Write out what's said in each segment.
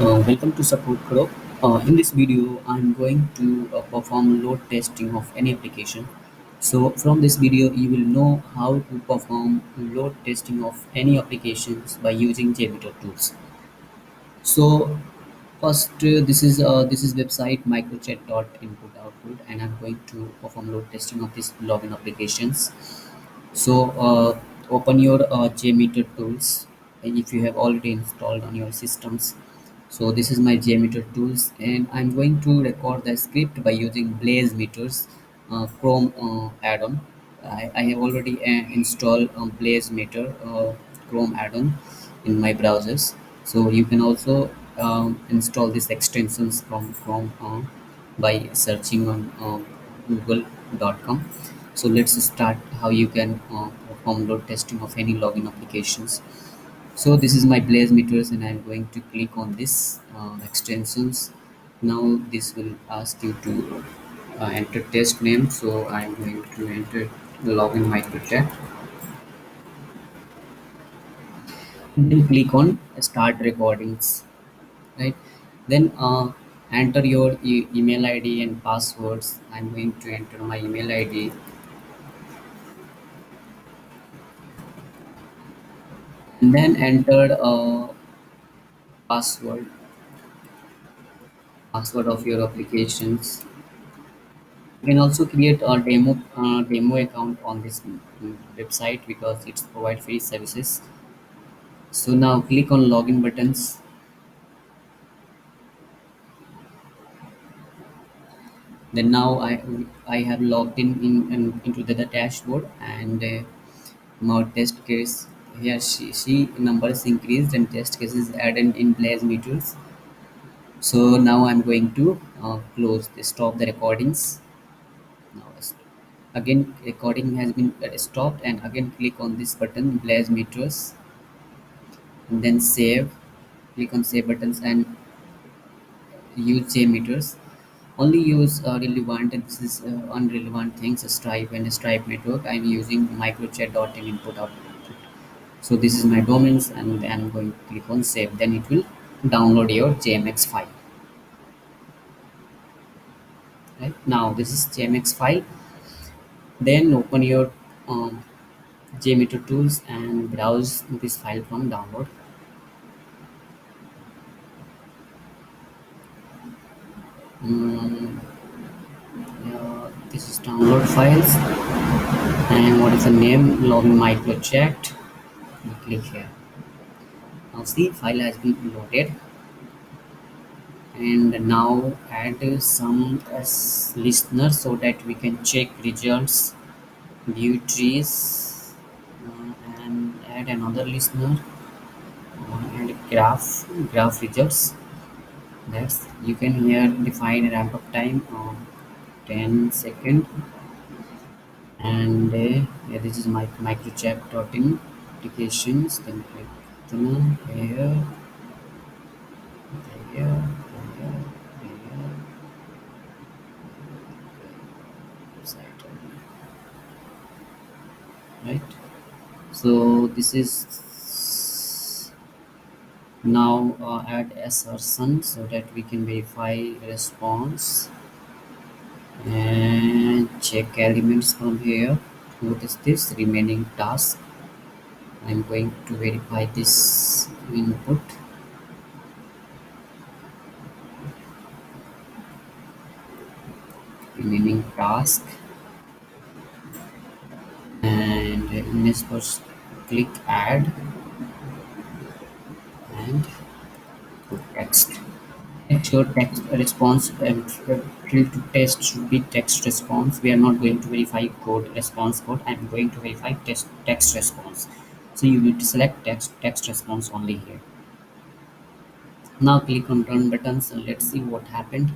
Welcome to Support Group. In this video, I'm going to perform load testing of any application. So from this video, you will know how to perform load testing of any applications by using JMeter tools. So first, this is website microchat.input output, and I'm going to perform load testing of these login applications. So open your JMeter tools, and if you have already installed on your systems. So this is my JMeter tools, and I'm going to record the script by using Blaze meters Chrome add-on. I have already installed Blaze meter Chrome add-on in my browsers. So you can also install these extensions from Chrome by searching on google.com. So let's start how you can perform load testing of any login applications. So this is my Blaze meters, and I'm going to click on this extensions. Now this will ask you to enter test name. So I'm going to enter login microchat. Then click on start recordings. Right. Then enter your email ID and passwords. I'm going to enter my email ID, and then enter password password of your applications. You can also create a demo account on this website because it's provide free services. So now click on login buttons. Then now I have logged into the dashboard, and my test case here she numbers increased and test cases added in Blaze meters. So now I'm going to stop the recordings. Now again recording has been stopped, and again click on this button Blaze meters, and then save. Click on save buttons and use JMeters. Only use relevant and this is unrelevant things, Stripe and Stripe network. I'm using microchat.in input output. So this is my domains, and I'm going to click on save. Then it will download your JMX file. Right now this is JMX file. Then open your JMeter tools and browse this file from download. Mm, yeah, this is download files, and what is the name? Login microchat. You click here. Now see, file has been loaded, and now add some as listener so that we can check results, view trees, and add another listener, and graph results. That's you can here define ramp up time of 10 second, and yeah, this is my microchap.in applications. Then click here, here, here, here, site only, right? So this is now add assertion so that we can verify response and check elements from here. What is this remaining task? I'm going to verify this input. Remaining task, and in this first click add and put text. Make sure text response field to test should be text response. We are not going to verify code response code. I'm going to verify text response. So you need to select text response only here. Now click on run buttons and let's see what happened.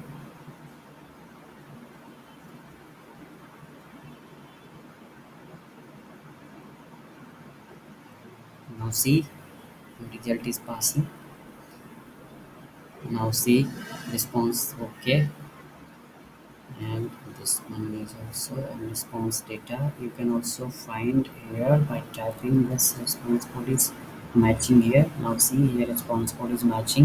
Now see, result is passing. Now see, response okay, and this one is also a response data. You can also find here by typing this response code is matching here. Now see here response code is matching,